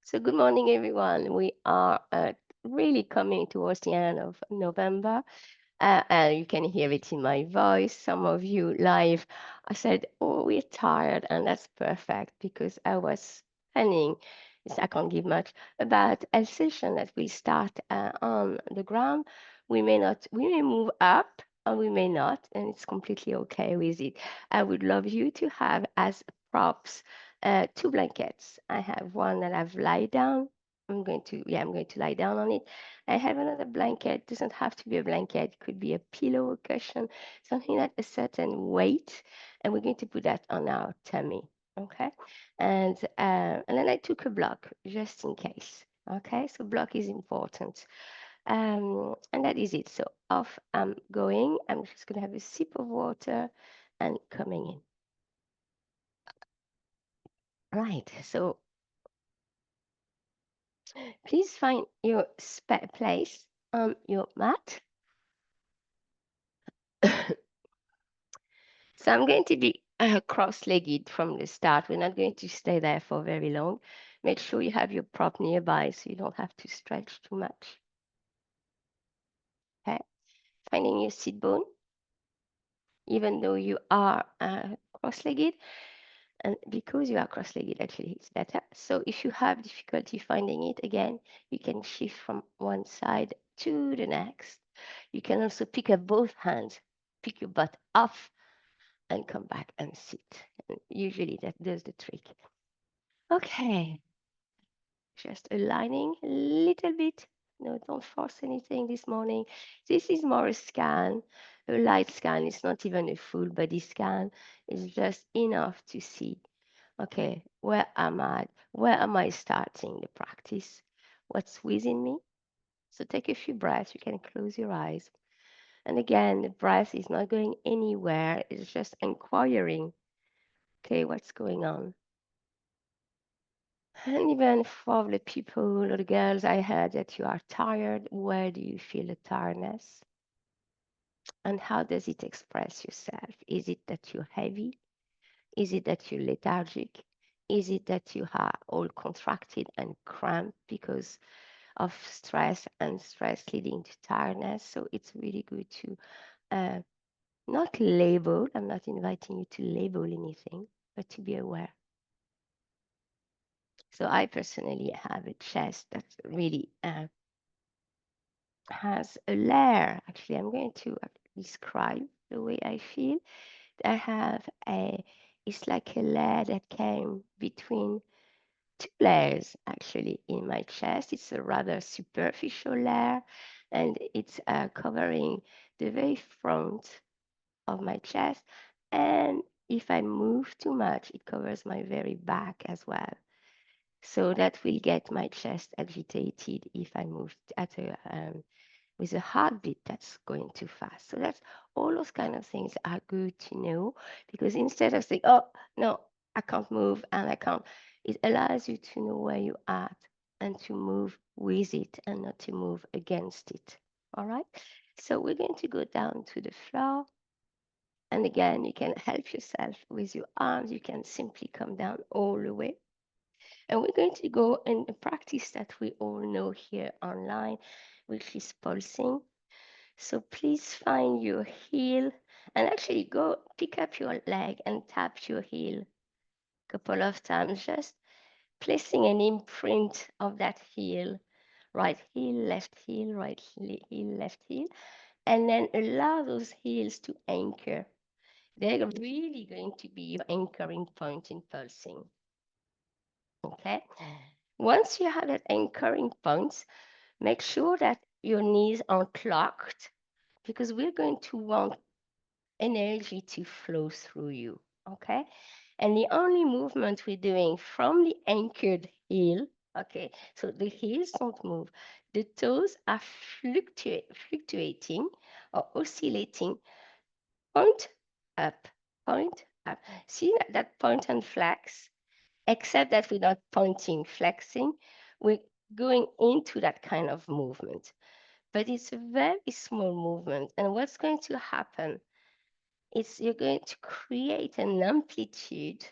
So good morning, everyone. We are really coming towards the end of November. And you can hear it in my voice. Some of you live, I said, oh, we're tired. And that's perfect because I was planning, I can't give much, about a session that we start on the ground. We may move up or we may not, and it's completely okay with it. I would love you to have as props two blankets. I have one that I've lied down. I'm going to lie down on it. I have another blanket. Doesn't have to be a blanket. It could be a pillow, a cushion, something at a certain weight, and we're going to put that on our tummy. Okay, and then I took a block just in case. Okay, so block is important. And that is it. So off I'm going. I'm just gonna have a sip of water and coming in. Right. So please find your place on your mat. So I'm going to be cross-legged from the start. We're not going to stay there for very long. Make sure you have your prop nearby so you don't have to stretch too much. Okay. Finding your sit bone, even though you are cross-legged. And because you are cross-legged, actually, it's better. So if you have difficulty finding it, again, you can shift from one side to the next. You can also pick up both hands, pick your butt off and come back and sit. And usually that does the trick. Okay, just aligning a little bit. No, don't force anything this morning. This is more a scan, a light scan. It's not even a full body scan. It's just enough to see, okay, where am I? Where am I starting the practice? What's within me? So take a few breaths. You can close your eyes. And again, the breath is not going anywhere. It's just inquiring, okay, what's going on? And even for the people or the girls, I heard that you are tired. Where do you feel the tiredness? And how does it express yourself? Is it that you're heavy? Is it that you're lethargic? Is it that you are all contracted and cramped because of stress and stress leading to tiredness? So it's really good to uh, not label. I'm not inviting you to label anything, but to be aware. So I personally have a chest that's really has a layer. Actually, I'm going to describe the way I feel. I have it's like a layer that came between two layers actually in my chest. It's a rather superficial layer and it's covering the very front of my chest. And if I move too much, it covers my very back as well. So that will get my chest agitated if I move at a with a heartbeat that's going too fast. So that's all those kind of things are good to know because instead of saying, oh, no, I can't move and I can't, it allows you to know where you are and to move with it and not to move against it. All right. So we're going to go down to the floor. And again, you can help yourself with your arms. You can simply come down all the way. And we're going to go in a practice that we all know here online, which is pulsing. So please find your heel and actually go pick up your leg and tap your heel a couple of times, just placing an imprint of that heel, right heel, right heel, left heel, and then allow those heels to anchor. They're really going to be your anchoring point in pulsing. Okay. Once you have that anchoring point, make sure that your knees aren't locked because we're going to want energy to flow through you. Okay. And the only movement we're doing from the anchored heel, okay, so the heels don't move. The toes are fluctuating or oscillating, point up, point up. See that point and flex? Except that we're not pointing, flexing, we're going into that kind of movement. But it's a very small movement. And what's going to happen is you're going to create an amplitude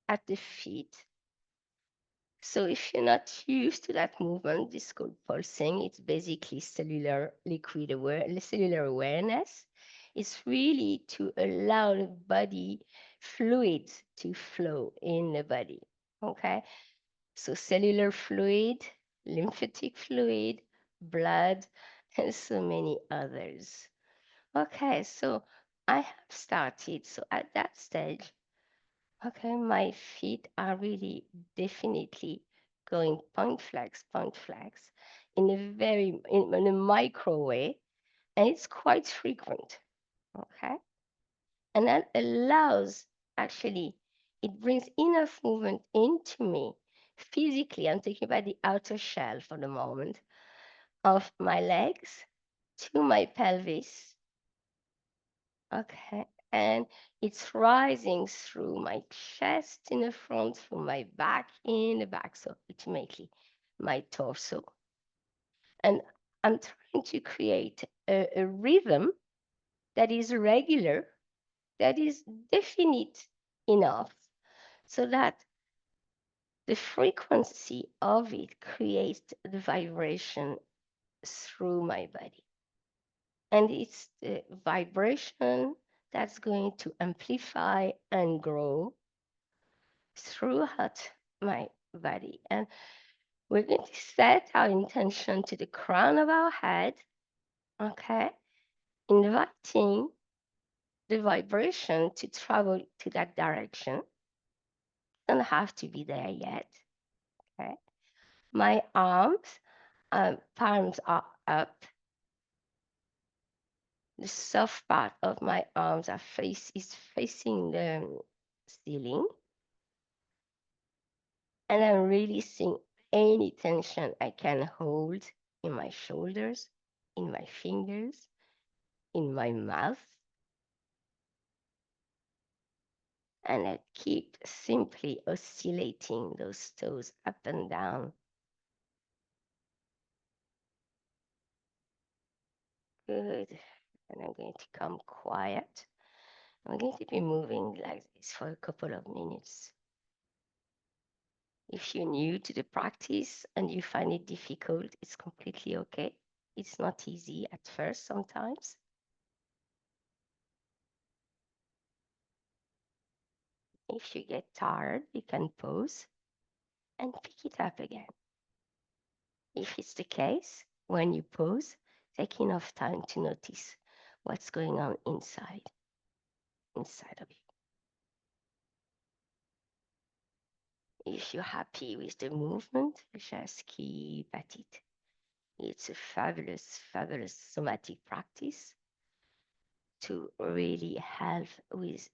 at the feet So if you're not used to that movement, this is called pulsing. It's basically cellular awareness. It's really to allow the body fluids to flow in the body. Okay. So cellular fluid, lymphatic fluid, blood, and so many others. Okay, so I have started. So at that stage, okay, my feet are really definitely going point flex in in a micro way, and it's quite frequent. Okay, and that allows actually it brings enough movement into me physically. I'm talking about the outer shell for the moment of my legs to my pelvis. Okay. And it's rising through my chest in the front, through my back in the back. So ultimately, my torso. And I'm trying to create a rhythm that is regular, that is definite enough so that the frequency of it creates the vibration through my body. And it's the vibration that's going to amplify and grow throughout my body. And we're going to set our intention to the crown of our head, okay? Inviting the vibration to travel to that direction. Don't have to be there yet, okay? My palms are up. The soft part of my arms is facing the ceiling, and I'm releasing any tension I can hold in my shoulders, in my fingers, in my mouth, and I keep simply oscillating those toes up and down. Good. And I'm going to come quiet. I'm going to be moving like this for a couple of minutes. If you're new to the practice and you find it difficult, it's completely okay. It's not easy at first sometimes. If you get tired, you can pause and pick it up again. If it's the case, when you pause, take enough time to notice what's going on inside of you. If you're happy with the movement, just keep at it. It's a fabulous, fabulous somatic practice to really help with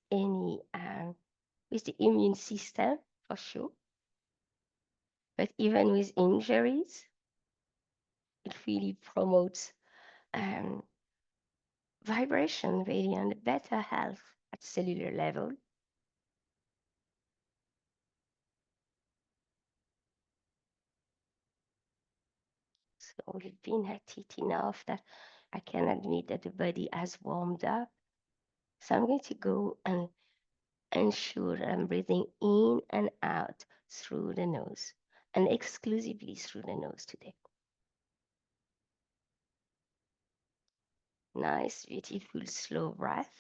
with the immune system for sure. But even with injuries, it really promotes um, vibration really and better health at cellular level. So we've been at it enough that I can admit that the body has warmed up. So I'm going to go and ensure that I'm breathing in and out through the nose and exclusively through the nose today. Nice, beautiful, slow breath.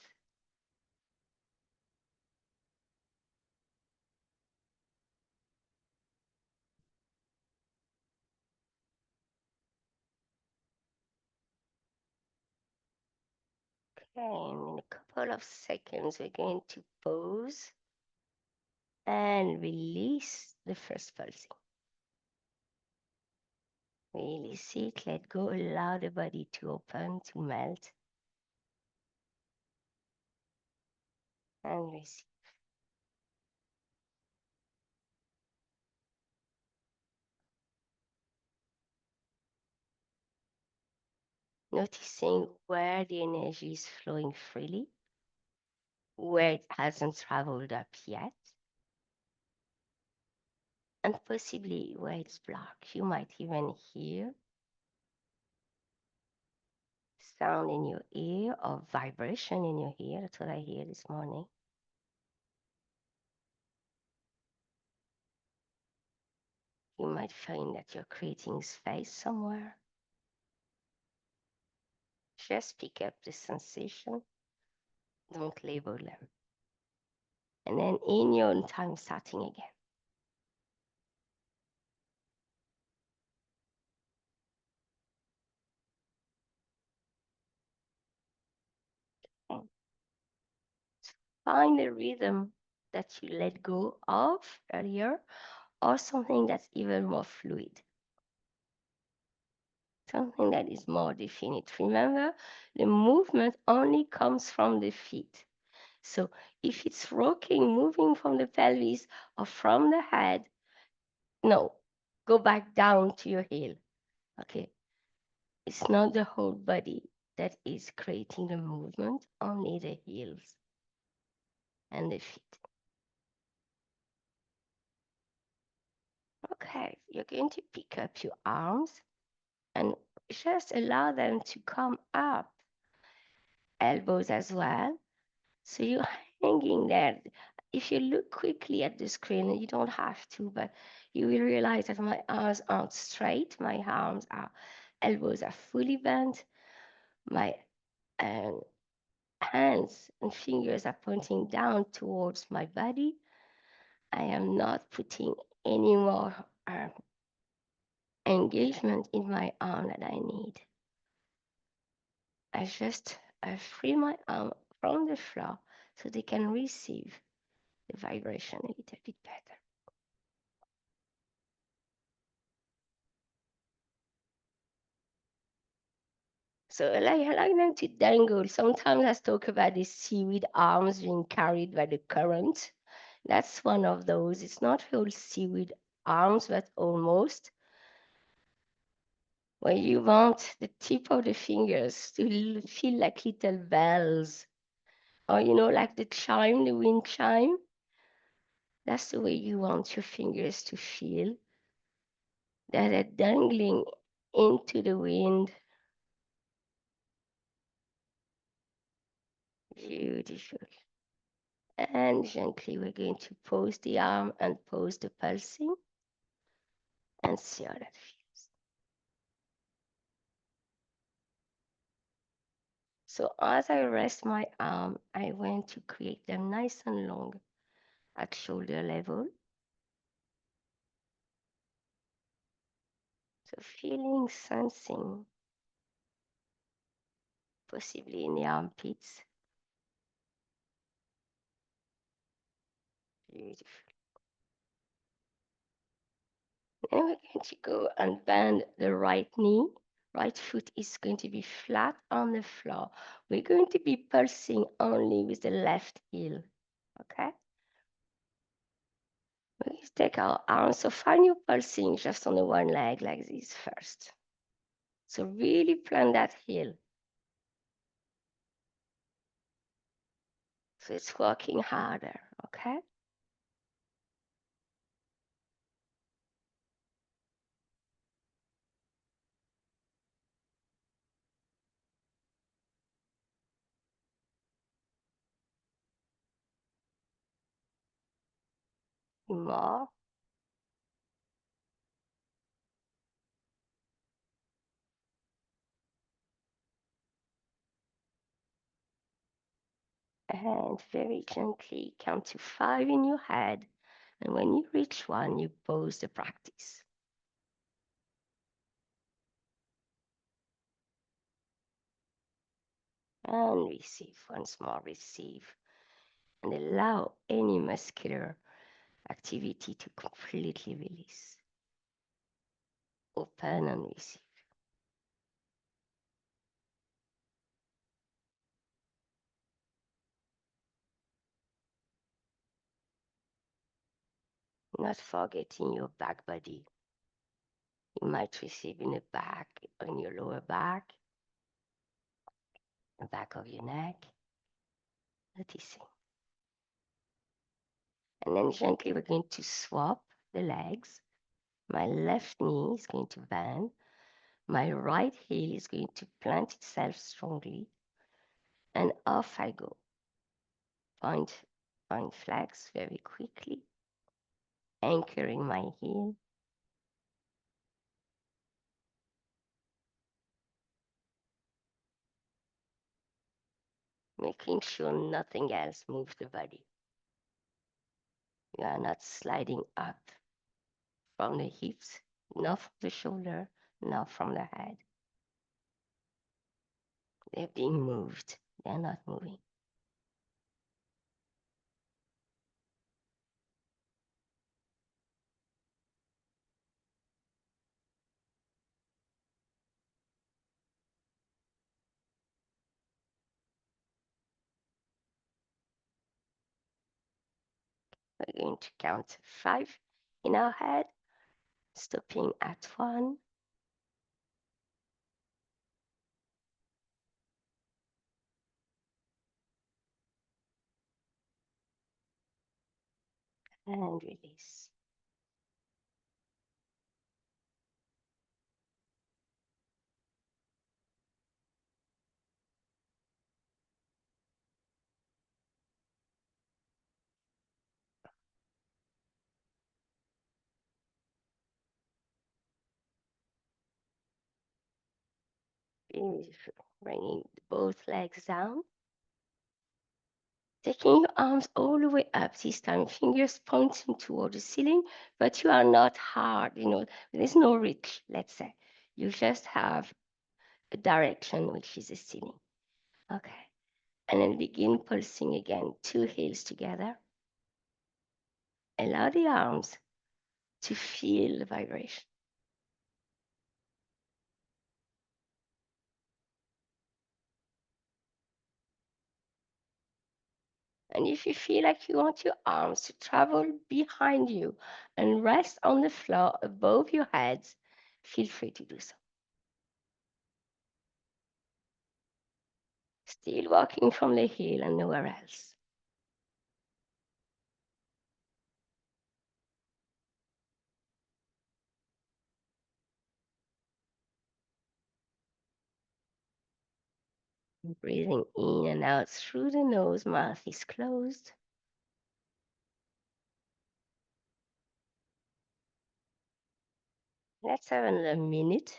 Okay, and in a couple of seconds, we're going to pause and release the first pulsing. Release it, let go, allow the body to open, to melt, and receive. Noticing where the energy is flowing freely, where it hasn't traveled up yet, and possibly where it's blocked. You might even hear sound in your ear or vibration in your ear. That's what I hear this morning. You might find that you're creating space somewhere. Just pick up the sensation. Don't label them. And then in your own time, starting again. And find a rhythm that you let go of earlier or something that's even more fluid, something that is more definite. Remember, the movement only comes from the feet. So if it's rocking, moving from the pelvis or from the head, no, go back down to your heel. Okay. It's not the whole body that is creating the movement, only the heels and the feet. Okay, you're going to pick up your arms and just allow them to come up, elbows as well. So you're hanging there. If you look quickly at the screen, you don't have to, but you will realize that my arms aren't straight. My arms are, elbows are fully bent. My hands and fingers are pointing down towards my body. I am not putting any more engagement in my arm that I need. I just free my arm from the floor so they can receive the vibration a little bit better. So I like them to dangle. Sometimes I talk about the seaweed arms being carried by the current. That's one of those. It's not whole seaweed arms, but almost. Where you want the tip of the fingers to feel like little bells. Or, like the chime, the wind chime. That's the way you want your fingers to feel. That they're dangling into the wind. Beautiful. And gently, we're going to pose the arm and pose the pulsing and see how that feels. So as I rest my arm, I want to create them nice and long at shoulder level. So feeling, sensing, possibly in the armpits. Beautiful. Then we're going to go and bend the right knee. Right foot is going to be flat on the floor. We're going to be pulsing only with the left heel. Okay? We take our arms. So find your pulsing just on the one leg like this first. So really plant that heel. So it's working harder. Okay? More. And very gently count to 5 in your head. And when you reach 1, you pause the practice. And receive. Once more, receive. And allow any muscular activity to completely release. Open and receive. Not forgetting your back body. You might receive in the back, on your lower back, the back of your neck, noticing. And then gently we're going to swap the legs. My left knee is going to bend. My right heel is going to plant itself strongly. And off I go. Point flex very quickly, anchoring my heel. making sure nothing else moves the body. You are not sliding up from the hips, not from the shoulder, not from the head. They're being moved. They're not moving. We're going to count 5 in our head, stopping at 1. And release. Bringing both legs down. Taking your arms all the way up this time, fingers pointing toward the ceiling, but you are not hard, there's no reach, let's say. You just have a direction, which is the ceiling. Okay. And then begin pulsing again, 2 heels together. Allow the arms to feel the vibration. And if you feel like you want your arms to travel behind you and rest on the floor above your heads, feel free to do so. Still walking from the heel and nowhere else. Breathing in and out through the nose, mouth is closed. Let's have another minute.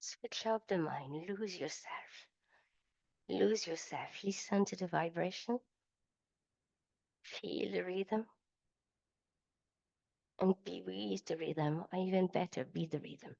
Switch off the mind, lose yourself. Lose yourself. Listen to the vibration. Feel the rhythm. And be with the rhythm, or even better, be the rhythm.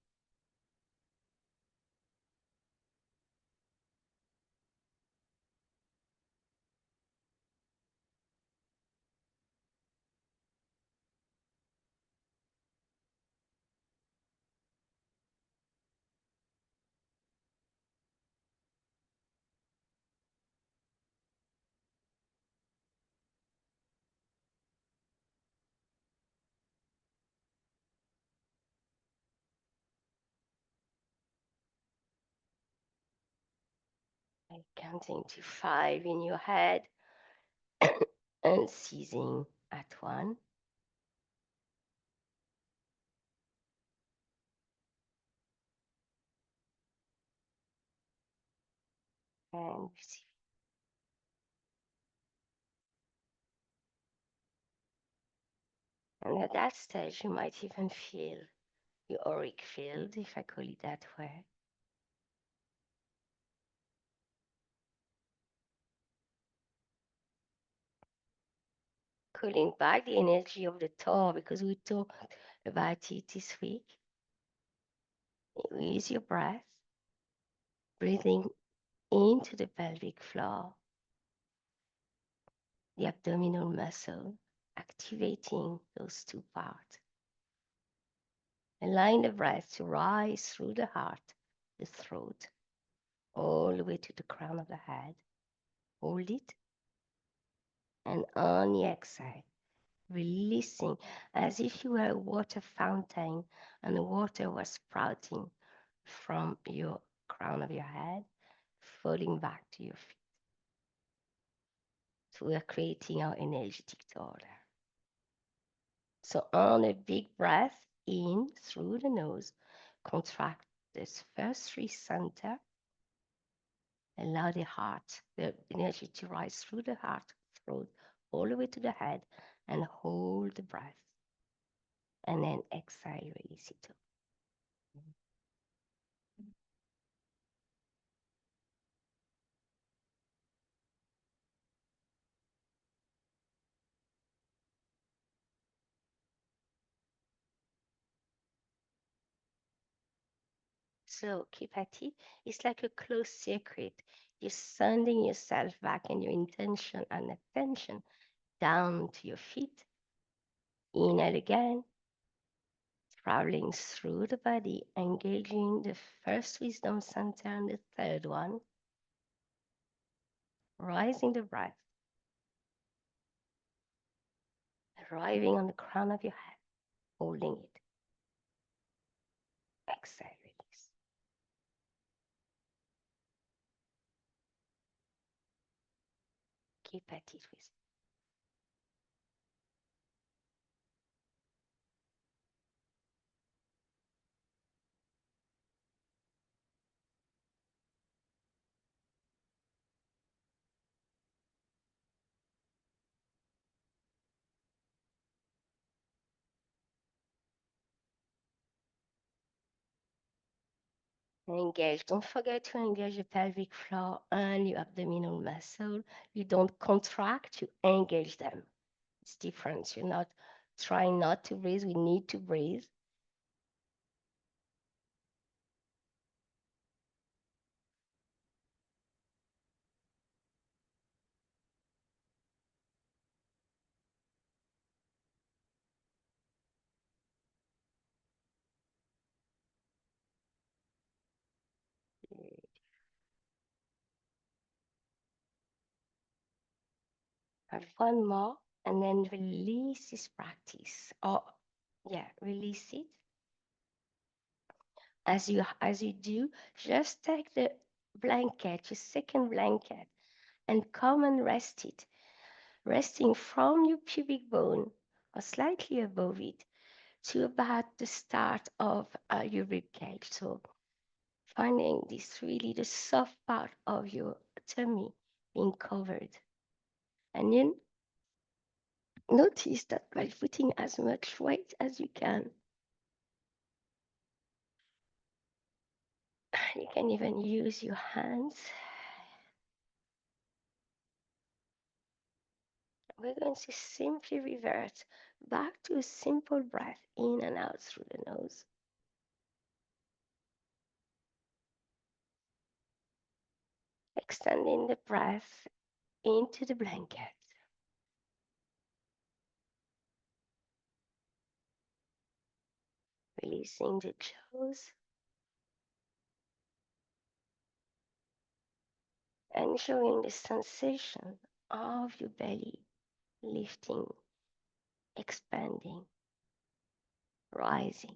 Like counting to 5 in your head and ceasing at 1. And receive. And at that stage, you might even feel your auric field, if I call it that way. Cooling back the energy of the toe, because we talked about it this week. Use your breath, breathing into the pelvic floor, the abdominal muscle, activating those 2 parts. Allowing the breath to rise through the heart, the throat, all the way to the crown of the head. Hold it, and on the exhale, releasing as if you were a water fountain and the water was sprouting from your crown of your head, falling back to your feet. So we are creating our energetic order. So on a big breath in through the nose, contract this first three center. Allow the heart, the energy to rise through the heart, throat, all the way to the head, and hold the breath. And then exhale, release it up. So keep at it. It's like a closed circuit. You're sending yourself back and your intention and attention down to your feet. Inhale again, traveling through the body, engaging the first wisdom center and the third one, rising the breath, arriving on the crown of your head, holding it. Exhale, release. Keep at it with it. Engage. Don't forget to engage the pelvic floor and your abdominal muscle. You don't contract, you engage them. It's different. You're not trying not to breathe. We need to breathe. And one more, and then release this practice. Or yeah, release it. As you do, just take the blanket, your second blanket, and come and rest it, resting from your pubic bone or slightly above it to about the start of your rib cage. So finding this really the soft part of your tummy being covered. And then notice that by putting as much weight as you can, you can even use your hands. We're going to simply revert back to a simple breath in and out through the nose. Extending the breath into the blanket. Releasing the jaws. Enjoying the sensation of your belly lifting, expanding, rising.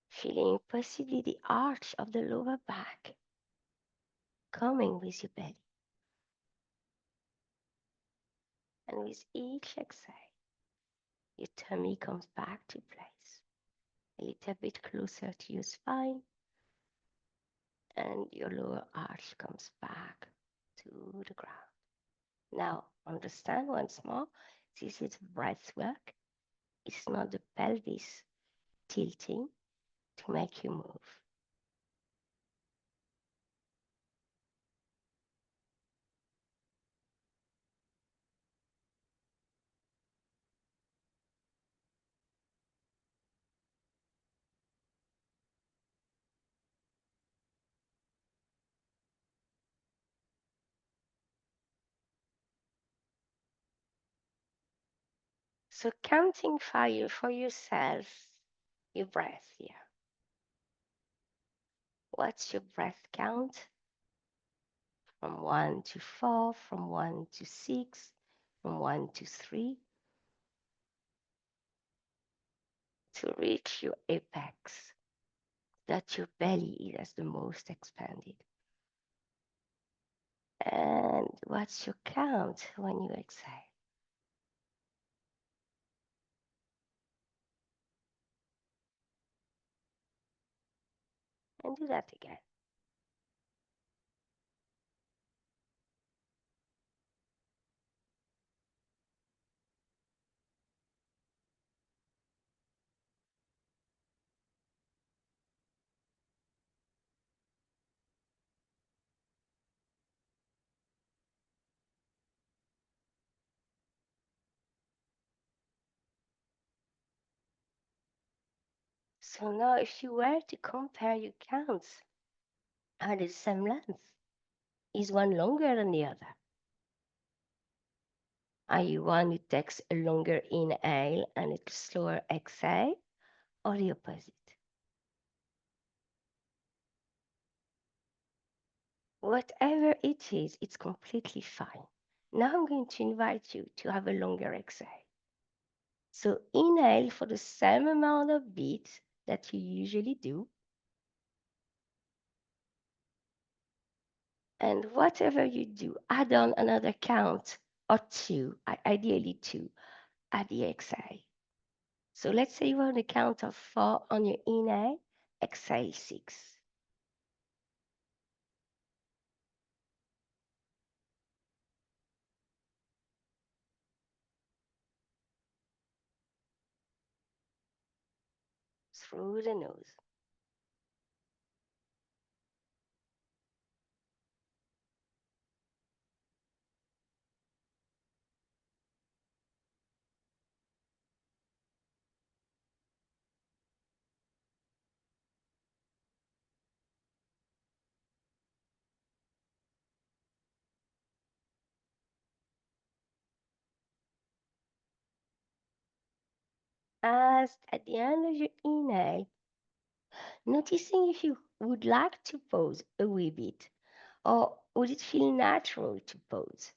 Feeling possibly the arch of the lower back coming with your belly. And with each exhale, your tummy comes back to place, a little bit closer to your spine, and your lower arch comes back to the ground. Now, understand once more, this is breath work. It's not the pelvis tilting to make you move. So counting 5 for yourself, your breath here. What's your breath count? From 1 to 4, from 1 to 6, from 1 to 3, to reach your apex, that your belly is the most expanded. And what's your count when you exhale? And do that again. So now if you were to compare your counts, are they the same length? Is one longer than the other? Are you one who takes a longer inhale and a slower exhale, or the opposite? Whatever it is, it's completely fine. Now I'm going to invite you to have a longer exhale. So inhale for the same amount of beats that you usually do. And whatever you do, add on another count or two, ideally two, at the exhale. So let's say you're on the count of 4 on your inhale, exhale 6. Through the nose. As at the end of your inhale, noticing if you would like to pause a wee bit, or would it feel natural to pause?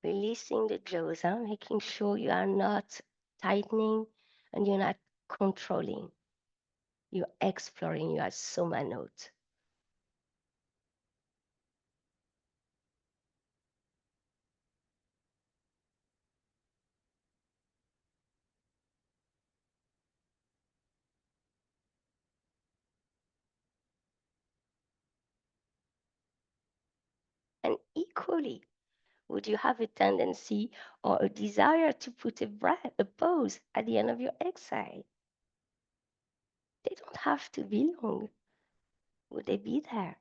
Releasing the jaws, making sure you are not tightening and you're not controlling. You're exploring, you are soma note. And equally, would you have a tendency or a desire to put a pause at the end of your exhale? They don't have to be long. Would they be there?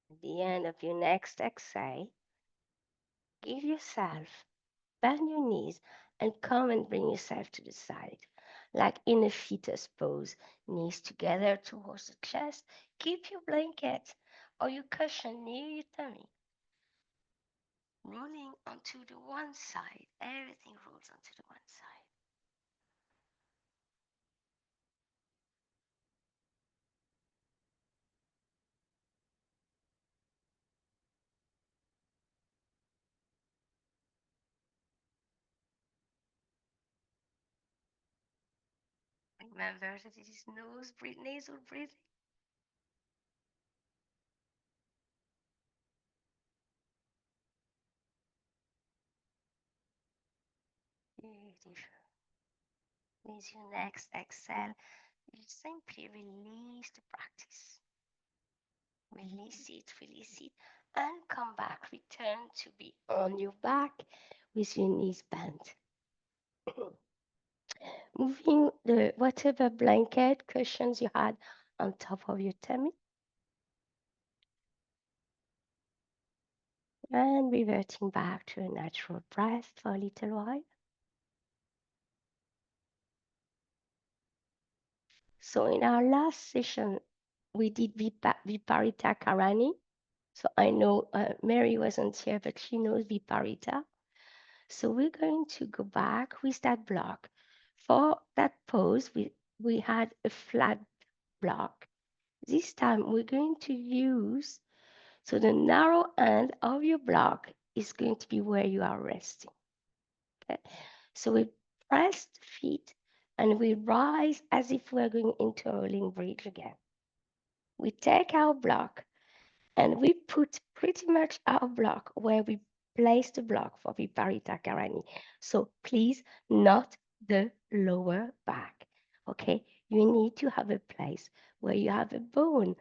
At the end of your next exhale, give yourself, bend your knees, and come and bring yourself to the side. Like in a fetus pose, knees together towards the chest. Keep your blanket or your cushion near your tummy. Rolling onto the one side. Everything rolls onto the one side. Remember that it is nasal breathing. Beautiful. With your next exhale, you simply release the practice. release it, and come back. Return to be on your back with your knees bent. Moving the whatever blanket, cushions you had on top of your tummy, and reverting back to a natural breath for a little while. So in our last session, we did Viparita Karani. So I know Mary wasn't here, but she knows Viparita. So we're going to go back with that block. For that pose, we had a flat block. This time we're going to use, so the narrow end of your block is going to be where you are resting. Okay? So we press the feet and we rise as if we're going into a rolling bridge again. We take our block and we put pretty much our block where we place the block for Viparita Karani. So please, not the lower back. Okay, you need to have a place where you have a bone.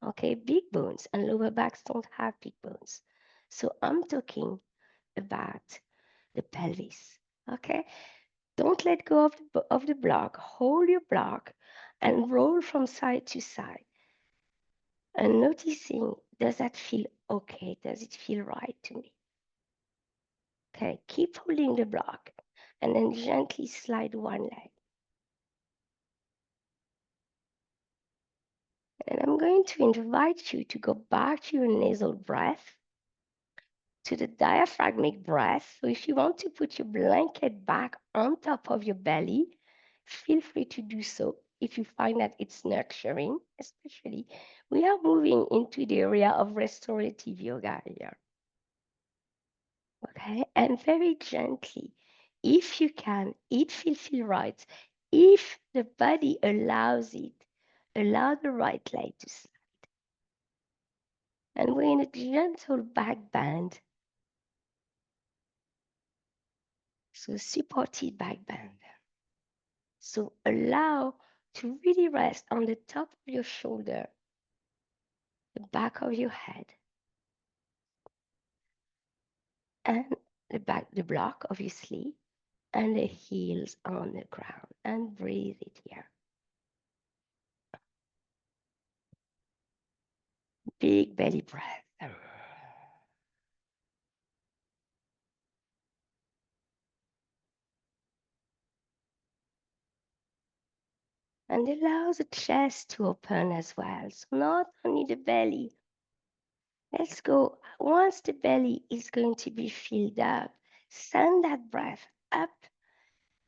Okay, big bones, and lower backs don't have big bones. So I'm talking about the pelvis. Okay, don't let go of the block. Hold your block and roll from side to side. And noticing, does that feel okay? Does it feel right to me? Okay, keep holding the block and then gently slide one leg. And I'm going to invite you to go back to your nasal breath, to the diaphragmic breath. So if you want to put your blanket back on top of your belly, feel free to do so if you find that it's nurturing, especially we are moving into the area of restorative yoga here. Okay, and very gently, if you can, if you feel right, if the body allows it, allow the right leg to slide. And we're in a gentle back bend. So supported back bend. So allow to really rest on the top of your shoulder, the back of your head, and the block, obviously, and the heels on the ground. And breathe it here. Big belly breath. And allow the chest to open as well. So not only the belly. Let's go. Once the belly is going to be filled up, send that breath up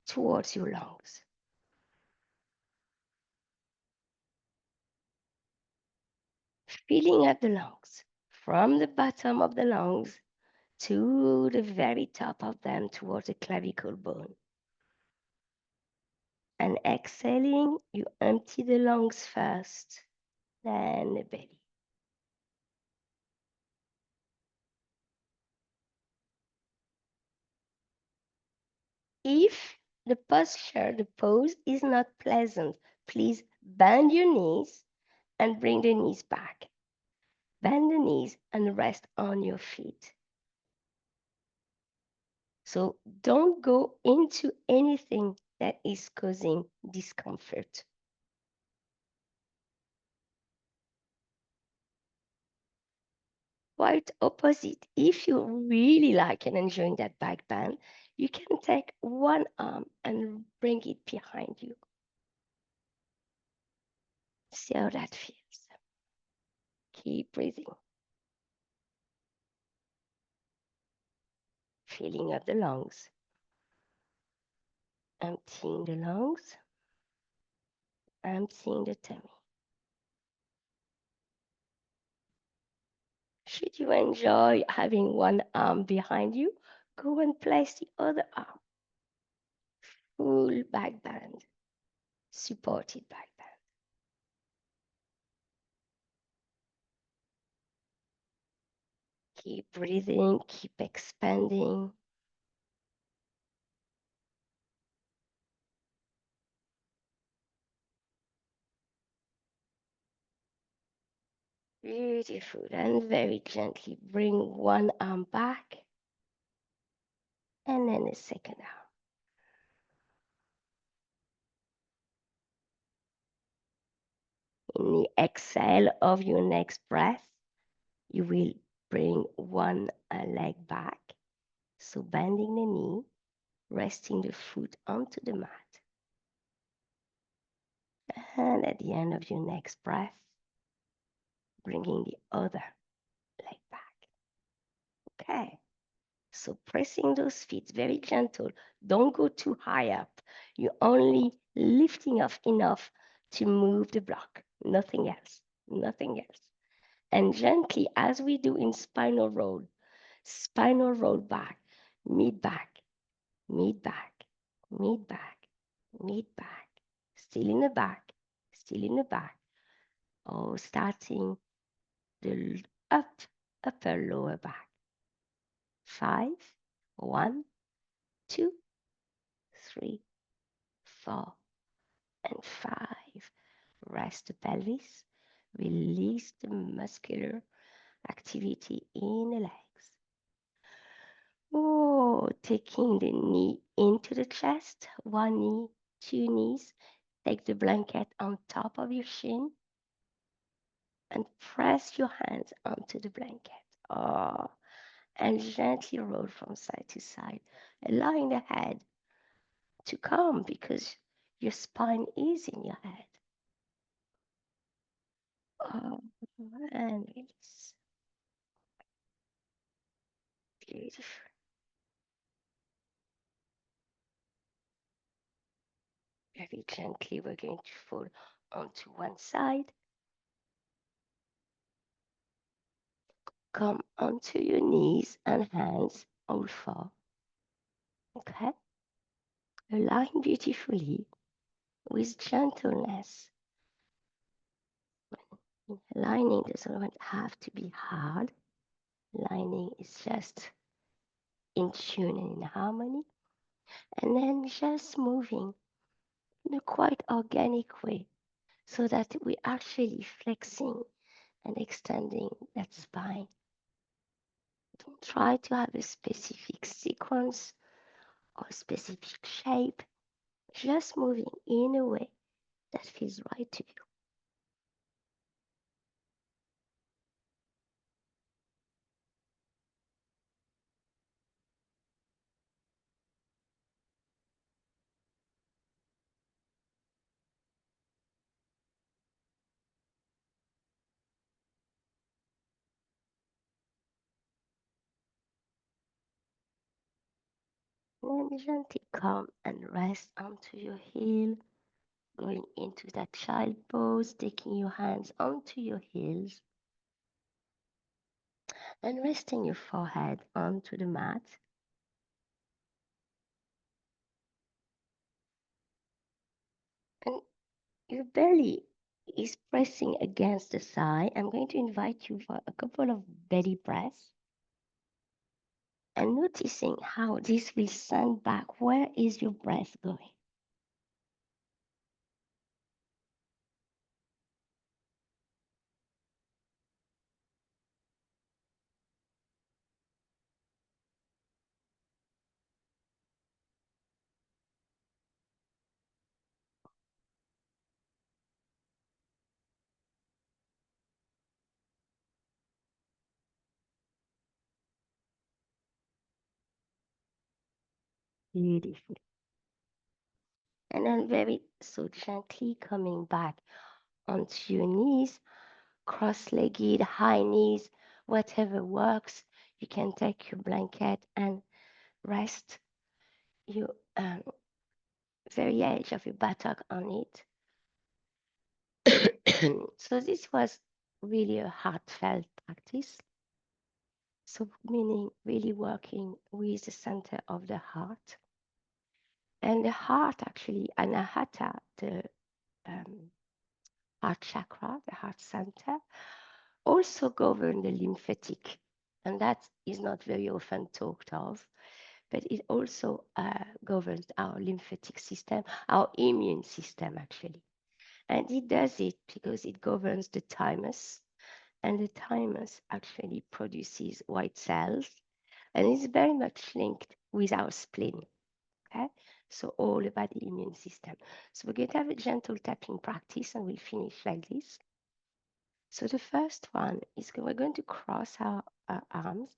towards your lungs. Filling up the lungs from the bottom of the lungs to the very top of them towards the clavicle bone. And exhaling, you empty the lungs first, then the belly. If the posture, the pose is not pleasant, please bend your knees and bring the knees back. Bend the knees and rest on your feet. So don't go into anything that is causing discomfort. Quite opposite, if you really like and enjoying that back bend, you can take one arm and bring it behind you. See how that feels. Keep breathing. Filling up the lungs. Emptying the lungs. Emptying the tummy. Should you enjoy having one arm behind you, go and place the other arm. Full back bend. Supported back bend. Keep breathing, keep expanding. Beautiful. And very gently bring one arm back and then the second arm. In the exhale of your next breath, you will bring one leg back. So bending the knee, resting the foot onto the mat. And at the end of your next breath, bringing the other leg back. Okay. So pressing those feet very gentle. Don't go too high up. You're only lifting off enough to move the block. Nothing else. Nothing else. And gently, as we do in spinal roll back, mid back, mid back, mid back, mid back. Still in the back, still in the back. Oh, starting the upper lower back. 5, 1, 2, 3, 4, and 5. Rest the pelvis. Release the muscular activity in the legs. Oh, taking the knee into the chest. One knee, two knees. Take the blanket on top of your shin and press your hands onto the blanket. Oh, and gently roll from side to side, allowing the head to come because your spine is in your head. Oh, and release. Beautiful. Very gently, we're going to fall onto one side. Come onto your knees and hands, all four. Okay? Align beautifully with gentleness. Aligning doesn't have to be hard. Aligning is just in tune and in harmony. And then just moving in a quite organic way so that we're actually flexing and extending that spine. Don't try to have a specific sequence or specific shape, just moving in a way that feels right to you. And then gently come and rest onto your heel, going into that child pose, taking your hands onto your heels and resting your forehead onto the mat. And your belly is pressing against the side. I'm going to invite you for a couple of belly breaths and noticing how this will send back. Where is your breath going? Beautiful. And then very so gently coming back onto your knees, cross-legged, high knees, whatever works. You can take your blanket and rest your very edge of your buttock on it. So this was really a heartfelt practice. So meaning really working with the center of the heart. And the heart actually, anahata, the heart chakra, the heart center, also govern the lymphatic. And that is not very often talked of, but it also governs our lymphatic system, our immune system actually. And it does it because it governs the thymus And the thymus actually produces white cells and is very much linked with our spleen. Okay, so all about the immune system. So we're going to have a gentle tapping practice and we'll finish like this. So the first one is we're going to cross our arms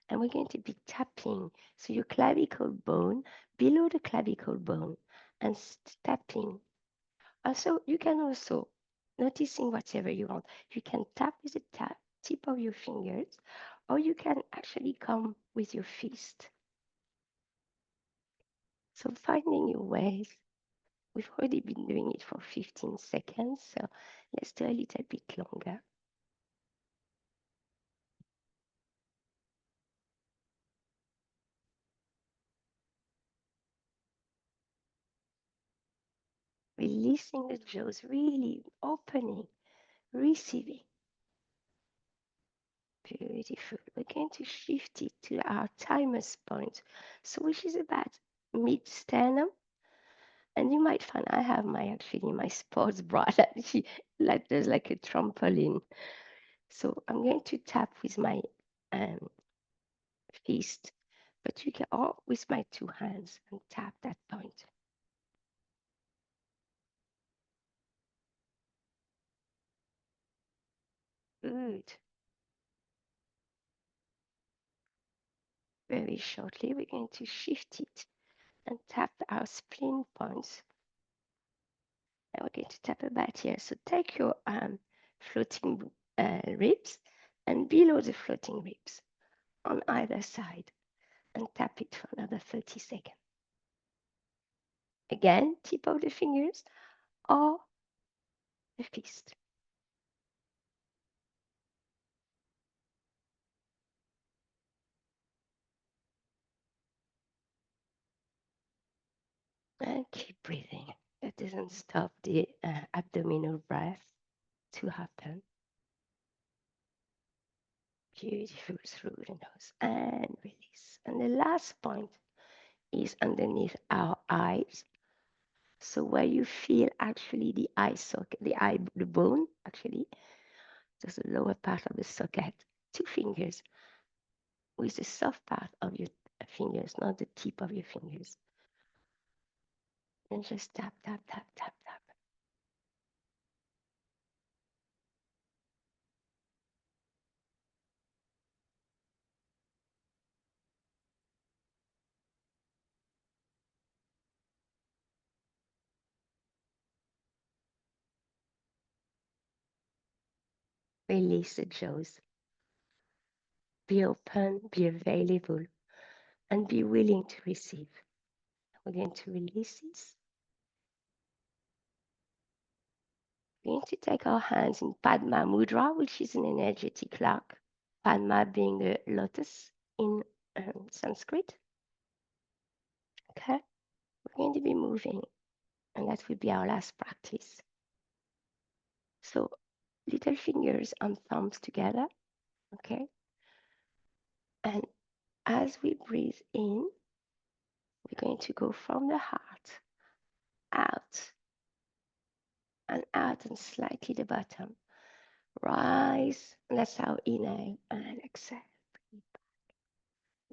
and we're going to be tapping. So your clavicle bone below the clavicle bone and tapping. Also, you can also noticing whatever you want. You can tap with the tip of your fingers, or you can actually come with your fist. So finding your ways. We've already been doing it for 15 seconds, so let's do a little bit longer. Releasing the jaws, really opening, receiving. Beautiful. We're going to shift it to our thymus point, so which is about mid-sternum. And you might find I have my sports bra that like there's like a trampoline. So I'm going to tap with my um, fist, but you can or with my two hands and tap that point. Good. Very shortly, we're going to shift it and tap our spleen points. And we're going to tap about here. So take your floating ribs and below the floating ribs on either side and tap it for another 30 seconds. Again, tip of the fingers or the fist. And keep breathing. That doesn't stop the abdominal breath to happen. Beautiful through the nose and release. And the last point is underneath our eyes. So where you feel actually the eye socket, the bone actually, just the lower part of the socket, two fingers with the soft part of your fingers, not the tip of your fingers. And just tap, tap, tap, tap, tap. Release the jaws. Be open, be available, and be willing to receive. We're going to release this. We're going to take our hands in Padma Mudra, which is an energetic lock. Padma being the lotus in Sanskrit. Okay, we're going to be moving, and that will be our last practice. So, little fingers and thumbs together. Okay, and as we breathe in, we're going to go from the heart out and out and slightly the bottom. Rise, and that's our inhale and exhale.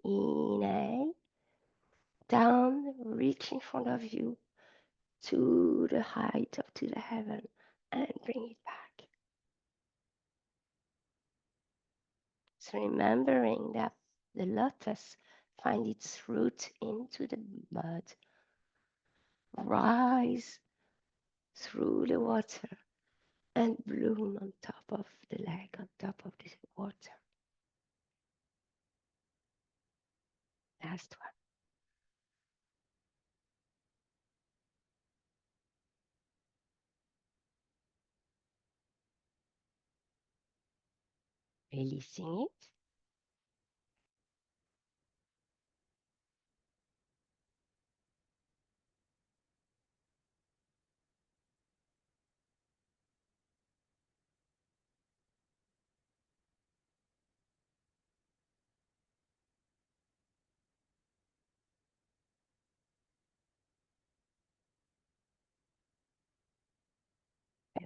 Inhale, down, reach in front of you to the height of to the heaven and bring it back. So remembering that the lotus finds its root into the mud, rise through the water and bloom on top of the lake, on top of the water. Last one. Releasing it.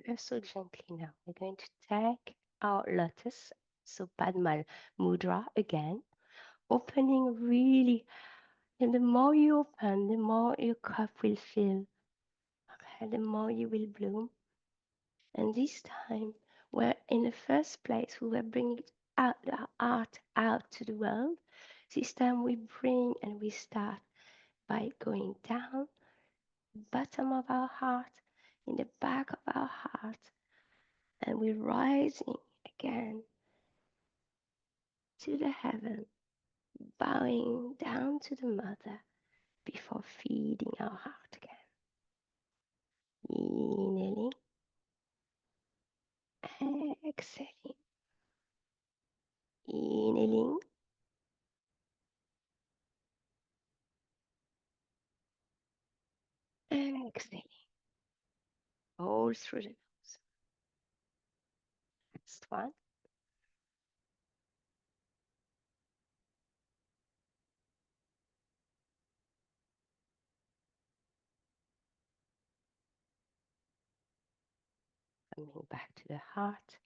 Ever so gently now. We're going to take our lotus, so Padma Mudra again, opening really, and the more you open, the more your cup will fill, okay, the more you will bloom. And this time, where in the first place we were bringing out the art out to the world, this time we bring and we start by going down, bottom of our heart, in the back of our heart, and we're rising again to the heaven, bowing down to the mother before feeding our heart again. Inhaling, exhaling, inhaling, exhaling, all through the nose. Next one. Coming back to the heart,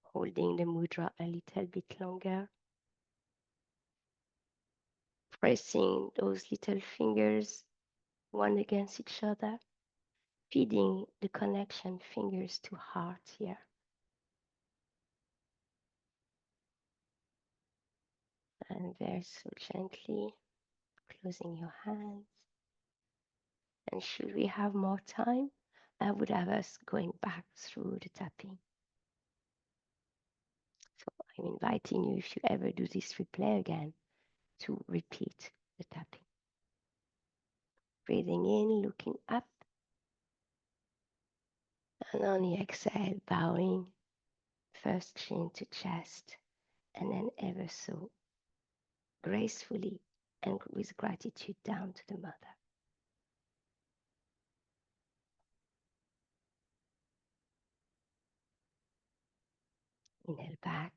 holding the mudra a little bit longer, pressing those little fingers one against each other, feeding the connection fingers to heart here. And very so gently closing your hands. And should we have more time, I would have us going back through the tapping. So I'm inviting you, if you ever do this replay again, to repeat the tapping. Breathing in, looking up, and on the exhale, bowing first chin to chest, and then ever so gracefully and with gratitude down to the mother. Inhale back,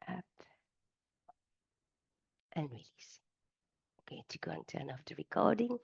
up, and release. Okay, to go and turn off the recording.